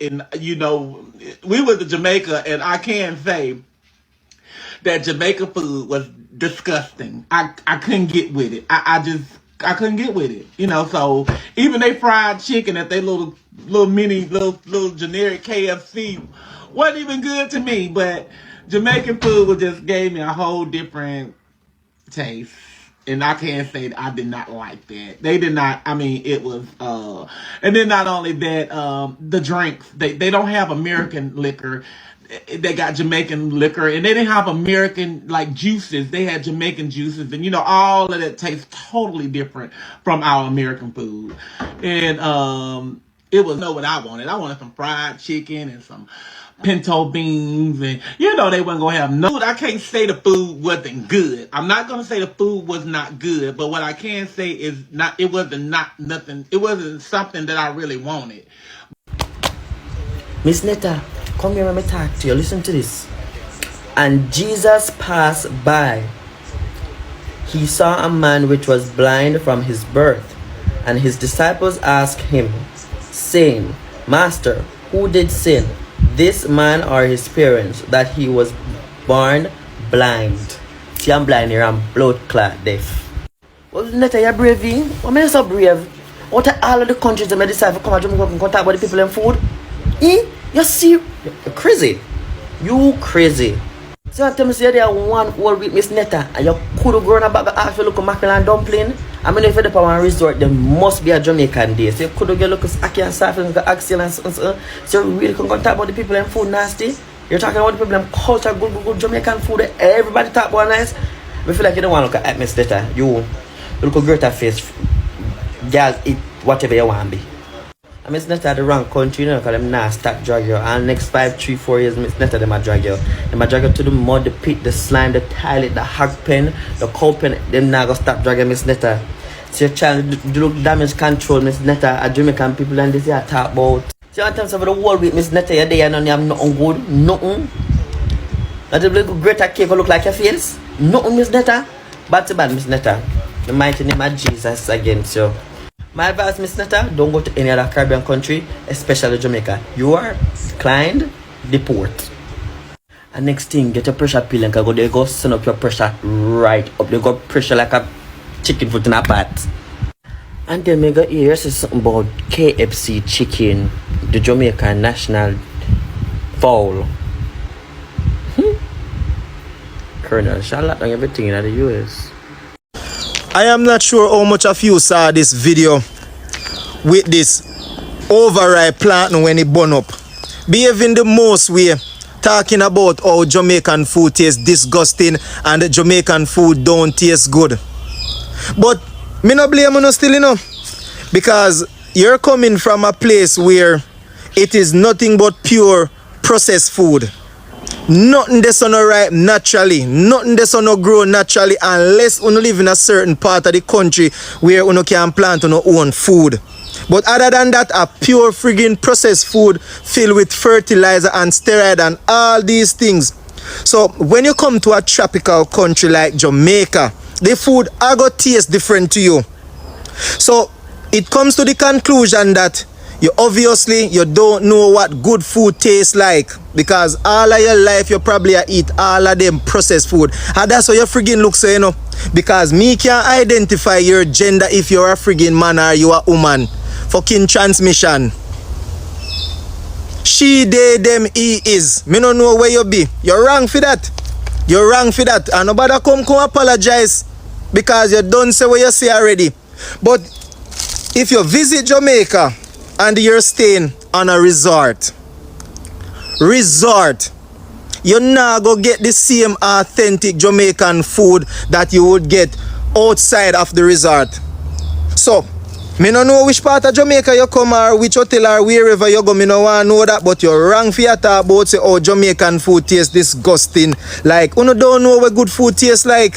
And we went to Jamaica, and I can say that Jamaica food was disgusting. I couldn't get with it. I couldn't get with it. So even they fried chicken at their little mini little generic KFC wasn't even good to me. But Jamaican food just gave me a whole different taste. And I can't say that I did not like that. They did not. I mean, it was. And then not only that, the drinks. They don't have American liquor. They got Jamaican liquor, and they didn't have American like juices. They had Jamaican juices, and all of that tastes totally different from our American food. And it was what I wanted. I wanted some fried chicken and some pinto beans, and they wasn't gonna have no. I can't say the food wasn't good. I'm not gonna say the food was not good, but what I can say is it wasn't nothing. It wasn't something that I really wanted. Miss Netta, come here, let me talk to you. Listen to this. And Jesus passed by. He saw a man which was blind from his birth, and his disciples asked him, saying, Master, who did sin, this man or his parents, that he was born blind? See, I'm blind here, I'm blood clot deaf. Well, Netta, you're brave, eh? What makes you so brave? What are all of the countries that may decide to come to Jamaica and talk about the people and food? Eh? You see, you're crazy. You crazy. So you tell me say there one whole week, Miss Netta, and you could have grown a bag of half for look mackerel and dumpling. I mean, if you're the one resort, there must be a Jamaican day. So you could have get look ackee and saffron and axel and so you really can talk about the people and food nasty. You're talking about the people and culture, good Jamaican food. Everybody talk about nice. I feel like you don't want to look at Miss Netta. You look a greater face. Girl, eat whatever you want to be. I Miss Netta the wrong country, because them not stop drag you. And next 5, 3, 4 years, Miss Netta them a drag you. Them a drag you to the mud, the pit, the slime, the toilet, the hog pen, the cow pen. Them not gonna stop dragging Miss Netta. So you're trying to do damage control, Miss Netta. A Jamaican people and this I talk about. So you tell me the whole week, Miss Netta, you're there and you have nothing good, nothing. Not a little greater cake look like your face. Nothing, Miss Netta. Bad to bad, Miss Netta. The mighty name of Jesus against you. My advice, Miss Netta, don't go to any other Caribbean country, especially Jamaica. You are declined, deport. And next thing, get a pressure pill and go there, go send up your pressure right up. They go pressure like a chicken foot in a pot. And then we got here say something about KFC chicken, the Jamaican national fowl. Colonel Charlotte and everything in the US. I am not sure how much of you saw this video with this overripe plantain when it burn up. Behaving the most way, talking about how Jamaican food tastes disgusting and the Jamaican food don't taste good. But me no blame you still, because you're coming from a place where it is nothing but pure processed food. Nothing that's on ripe naturally, nothing that's on grow naturally, unless you live in a certain part of the country where you can plant your own food. But other than that, a pure friggin' processed food filled with fertilizer and steroid and all these things. So when you come to a tropical country like Jamaica, the food are going to taste different to you. So it comes to the conclusion that you don't know what good food tastes like, because all of your life you probably eat all of them processed food, and that's how your friggin' look so, because me can't identify your gender if you're a friggin' man or you a woman. Fucking transmission. She, they, them, he, is. Me don't know where you be. You're wrong for that. You're wrong for that. And nobody come apologize, because you don't say what you say already. But if you visit Jamaica and you're staying on a resort, you're not gonna get the same authentic Jamaican food that you would get outside of the resort. So, me no know which part of Jamaica you come or which hotel or wherever you go, me no want to know that, but you're wrong for your talk about say, oh, Jamaican food tastes disgusting. Like, you don't know what good food tastes like.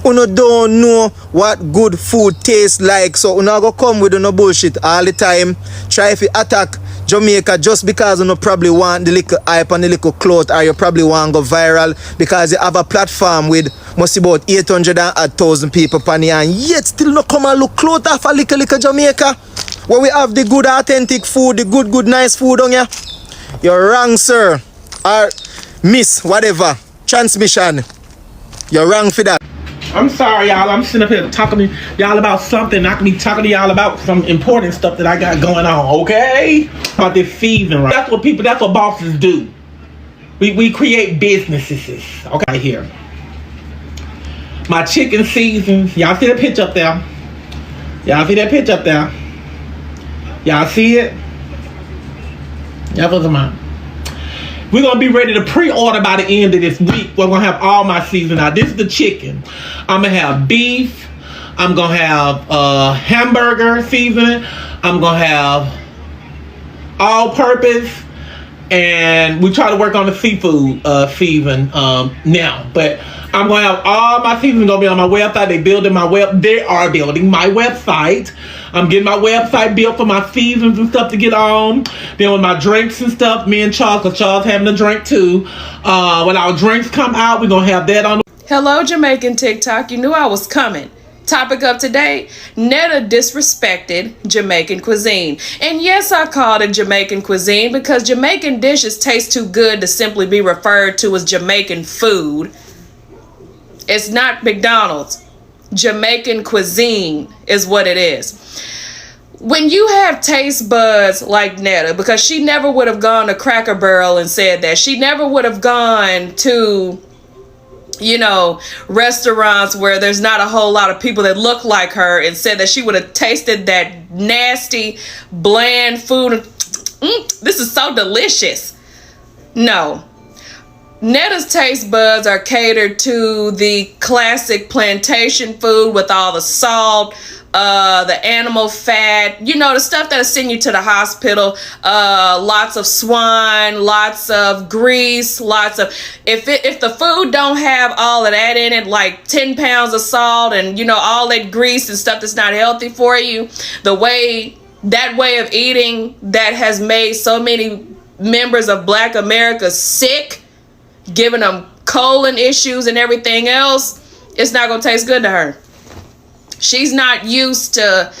You don't know what good food tastes like, so you not go come with no bullshit all the time. Try if you attack Jamaica just because you probably want the little hype and the little clout, or you probably want to go viral because you have a platform with must about 800,000 people pan here, and yet still not come and look clout off a little Jamaica. Where we have the good authentic food, the good nice food on here. You're wrong, sir. Or miss, whatever. Transmission. You're wrong for that. I'm sorry, y'all. I'm sitting up here talking to y'all about something. I can be talking to y'all about some important stuff that I got going on, okay? About this season, right? That's what bosses do. We create businesses, okay, here. My chicken seasons. Y'all see the picture up there? Y'all see that picture up there? Y'all see it? Y'all put them on. We're going to be ready to pre-order by the end of this week. We're going to have all my season out. This is the chicken. I'm going to have beef. I'm going to have hamburger seasoning. I'm going to have all-purpose. And we try to work on the seafood season now. But I'm going to have all my seasons going to be on my website. They are building my website. I'm getting my website built for my seasons and stuff to get on. Then with my drinks and stuff, me and Charles, because Charles having a drink too. When our drinks come out, we're going to have that on. Hello, Jamaican TikTok. You knew I was coming. Topic of today, Netta disrespected Jamaican cuisine. And yes, I called it Jamaican cuisine because Jamaican dishes taste too good to simply be referred to as Jamaican food. It's not McDonald's. Jamaican cuisine is what it is. When you have taste buds like Netta, because she never would have gone to Cracker Barrel and said that. She never would have gone to, you know, restaurants where there's not a whole lot of people that look like her and said that she would have tasted that nasty, bland food. This is so delicious. No. Netta's taste buds are catered to the classic plantation food with all the salt, the animal fat, you know, the stuff that'll send you to the hospital. Lots of swine, lots of grease, lots of, if the food don't have all of that in it, like 10 pounds of salt and, you know, all that grease and stuff that's not healthy for you, that way of eating that has made so many members of Black America sick, giving them colon issues and everything else, it's not gonna taste good to her. She's not used to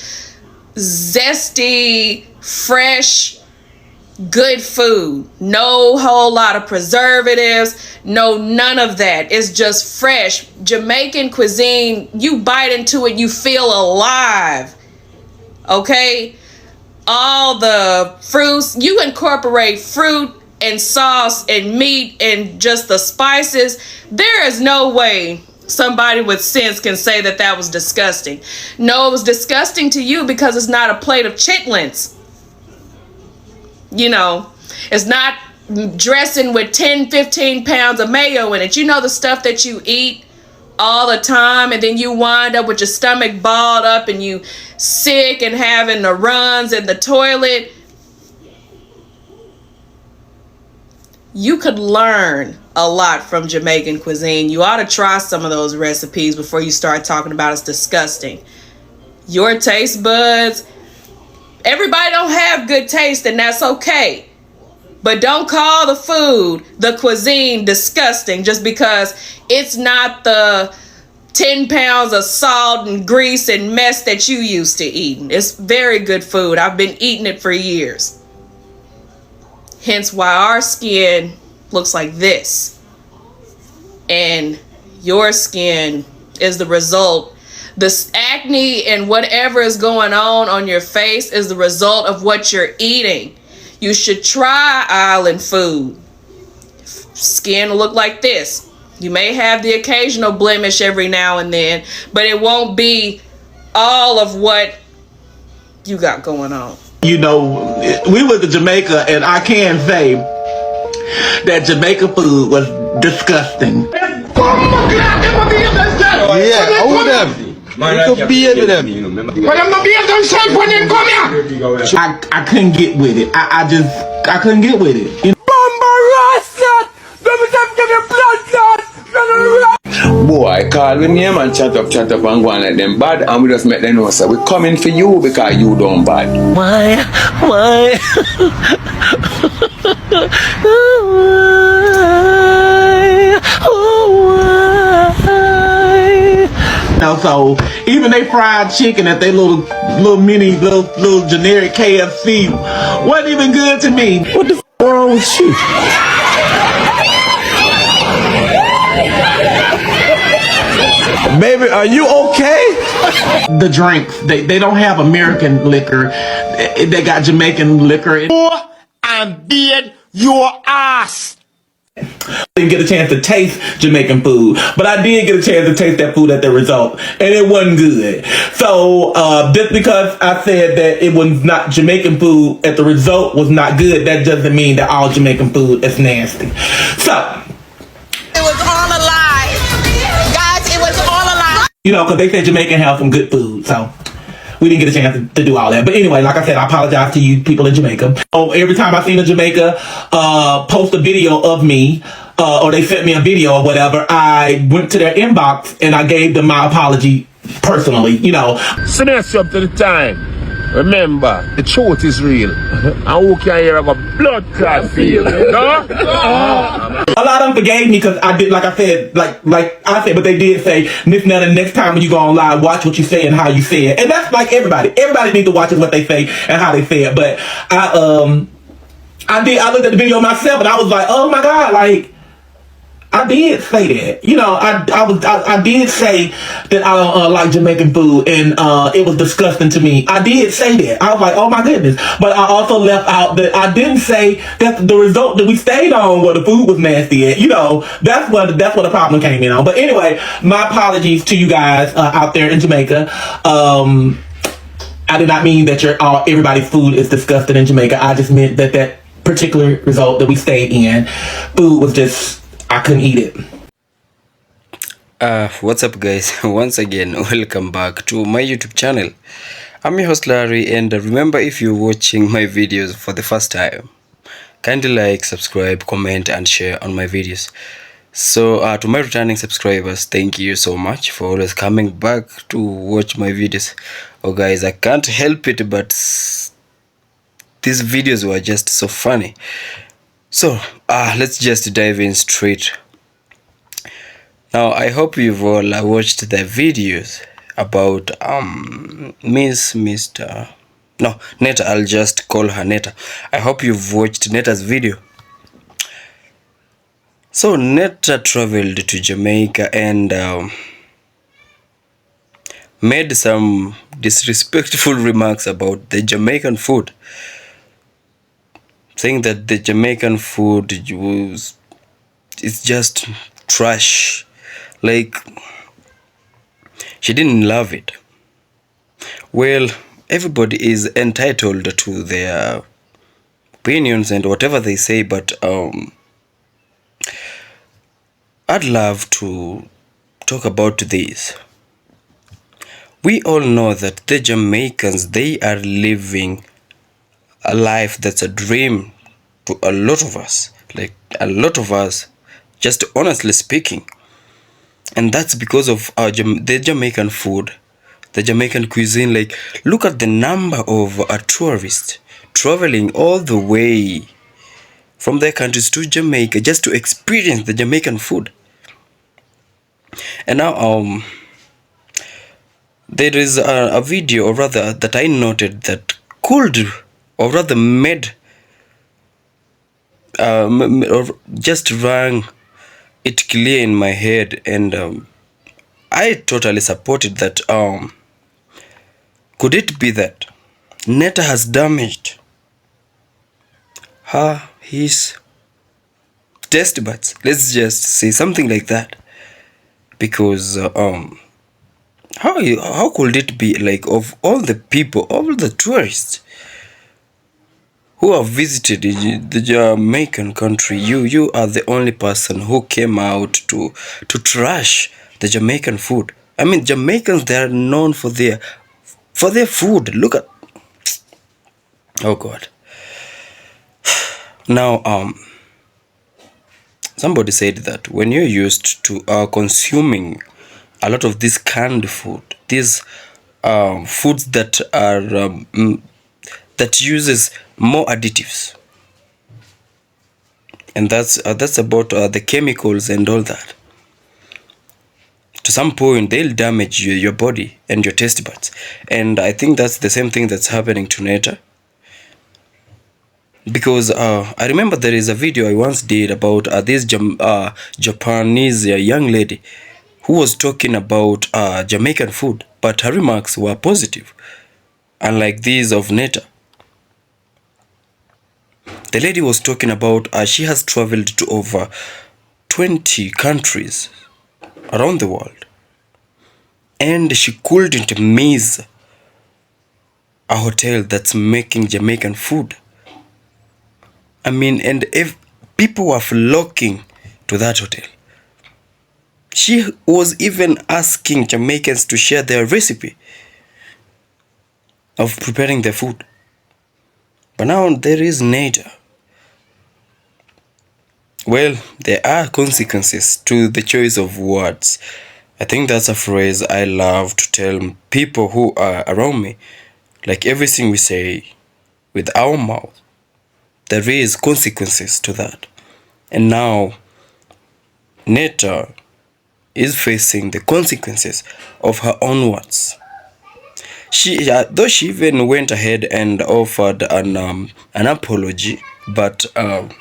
zesty, fresh, good food. No whole lot of preservatives. No, none of that. It's just fresh. Jamaican cuisine, you bite into it, you feel alive. Okay? All the fruits, you incorporate fruit and sauce and meat and just the spices. There is no way somebody with sense can say that that was disgusting. No, it was disgusting to you because it's not a plate of chitlins. You know, it's not dressing with 10, 15 pounds of mayo in it. You know, the stuff that you eat all the time and then you wind up with your stomach balled up and you sick and having the runs in the toilet. You could learn a lot from Jamaican cuisine. You ought to try some of those recipes before you start talking about it's disgusting. Your taste buds, everybody don't have good taste and that's okay. But don't call the food, the cuisine, disgusting just because it's not the 10 pounds of salt and grease and mess that you used to eating. It's very good food. I've been eating it for years. Hence why our skin looks like this. And your skin is the result. This acne and whatever is going on your face is the result of what you're eating. You should try island food. Skin will look like this. You may have the occasional blemish every now and then, but it won't be all of what you got going on. You know, we went to Jamaica, and I can say that Jamaica food was disgusting. Yeah, how them? You could be in them. I couldn't get with it. I couldn't get with it. You know? Boy, call me name and chat up and go and let them bad and we just make them know so we coming for you because you don't bad. Why? You know, so even even they fried chicken at their little mini little generic KFC wasn't even good to me. What the f wrong with you? Baby, are you okay? The drinks, they don't have American liquor. They got Jamaican liquor. And beard your ass. Didn't get a chance to taste Jamaican food, but I did get a chance to taste that food at the result, and it wasn't good. So just because I said that it was not Jamaican food at the result was not good, that doesn't mean that all Jamaican food is nasty. So it was all a lie, guys. It was all a lie. You know, because they said Jamaican have some good food, so we didn't get a chance to do all that. But anyway, like I said, I apologize to you people in Jamaica. Oh, every time I seen a Jamaica post a video of me, or they sent me a video or whatever, I went to their inbox and I gave them my apology personally, you know. Smash up to the time. Remember, the truth is real. And who can hear about blood clot feel? No? A lot of them forgave me because I did, like I said, like I said, but they did say, Miss Netta, next time when you go on live, watch what you say and how you say it. And that's like everybody. Everybody needs to watch what they say and how they say it. But I looked at the video myself and I was like, oh my God, like, I did say that, you know. I did say that I don't like Jamaican food, and it was disgusting to me. I did say that. I was like, oh my goodness. But I also left out that I didn't say that the result that we stayed on where the food was nasty at. You know, that's what the problem came in on. But anyway, my apologies to you guys out there in Jamaica. I did not mean that everybody's food is disgusting in Jamaica. I just meant that particular result that we stayed in, food was just, I couldn't eat it. What's up guys? Once again, welcome back to my YouTube channel. I'm your host Larry, and remember, if you're watching my videos for the first time, kindly like, subscribe, comment and share on my videos. So to my returning subscribers, thank you so much for always coming back to watch my videos. Oh guys, I can't help it, but these videos were just so funny. So let's just dive in straight. Now I hope you've all watched the videos about Netta. I'll just call her Netta. I hope you've watched Netta's video. So Netta traveled to Jamaica and made some disrespectful remarks about the Jamaican food, saying that the Jamaican food it's just trash. Like, she didn't love it. Well, everybody is entitled to their opinions and whatever they say, but I'd love to talk about this. We all know that the Jamaicans, they are living a life that's a dream to a lot of us, like a lot of us, just honestly speaking. And that's because of the Jamaican food, the Jamaican cuisine. Like, look at the number of tourists traveling all the way from their countries to Jamaica just to experience the Jamaican food. And now there is a video, or rather, that I noted that could, or rather made, or just rang it clear in my head, and I totally supported that. Could it be that Netta has damaged his taste buds? Let's just say something like that, because how could it be, like, of all the people, all the tourists who have visited the Jamaican country, you are the only person who came out to trash the Jamaican food. I mean, Jamaicans, they are known for their food. Look at, oh God. Now somebody said that when you're used to consuming a lot of this canned food, these foods that are that uses more additives, and that's about the chemicals and all that. to some point they'll damage your body and your taste buds. And I think that's the same thing that's happening to Netta. Because I remember there is a video I once did about this Japanese young lady who was talking about Jamaican food, but her remarks were positive, unlike these of Netta. The lady was talking about she has traveled to over 20 countries around the world, and she couldn't miss a hotel that's making Jamaican food. I mean, and if people were flocking to that hotel, she was even asking Jamaicans to share their recipe of preparing their food. But now there is nature. Well, there are consequences to the choice of words. I think that's a phrase I love to tell people who are around me. Like everything we say with our mouth, there is consequences to that. And now Netta is facing the consequences of her own words. Though she even went ahead and offered an apology, but I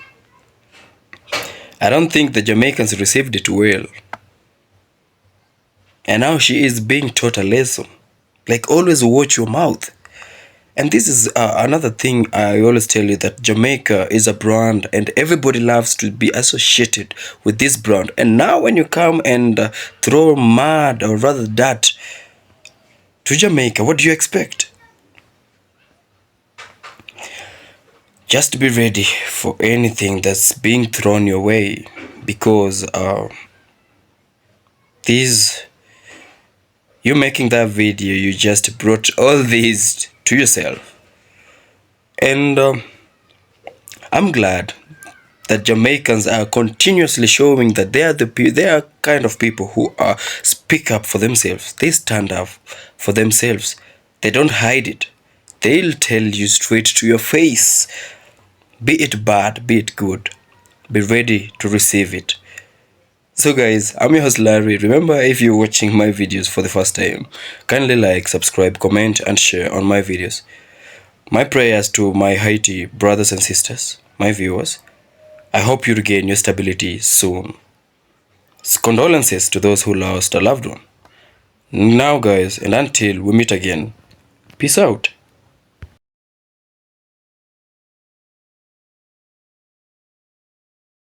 don't think the Jamaicans received it well. And now she is being taught a lesson. Like, always watch your mouth. And this is another thing I always tell you, that Jamaica is a brand and everybody loves to be associated with this brand. And now when you come and throw mud, or rather dirt, to Jamaica, what do you expect? Just be ready for anything that's being thrown your way, because you making that video, you just brought all these to yourself. And I'm glad that Jamaicans are continuously showing that they are kind of people who speak up for themselves. They stand up for themselves. They don't hide it. They'll tell you straight to your face. Be it bad, be it good. Be ready to receive it. So guys, I'm your host Larry. Remember, if you're watching my videos for the first time, kindly like, subscribe, comment and share on my videos. My prayers to my Haiti brothers and sisters, my viewers. I hope you regain your stability soon. Condolences to those who lost a loved one. Now guys, and until we meet again, peace out.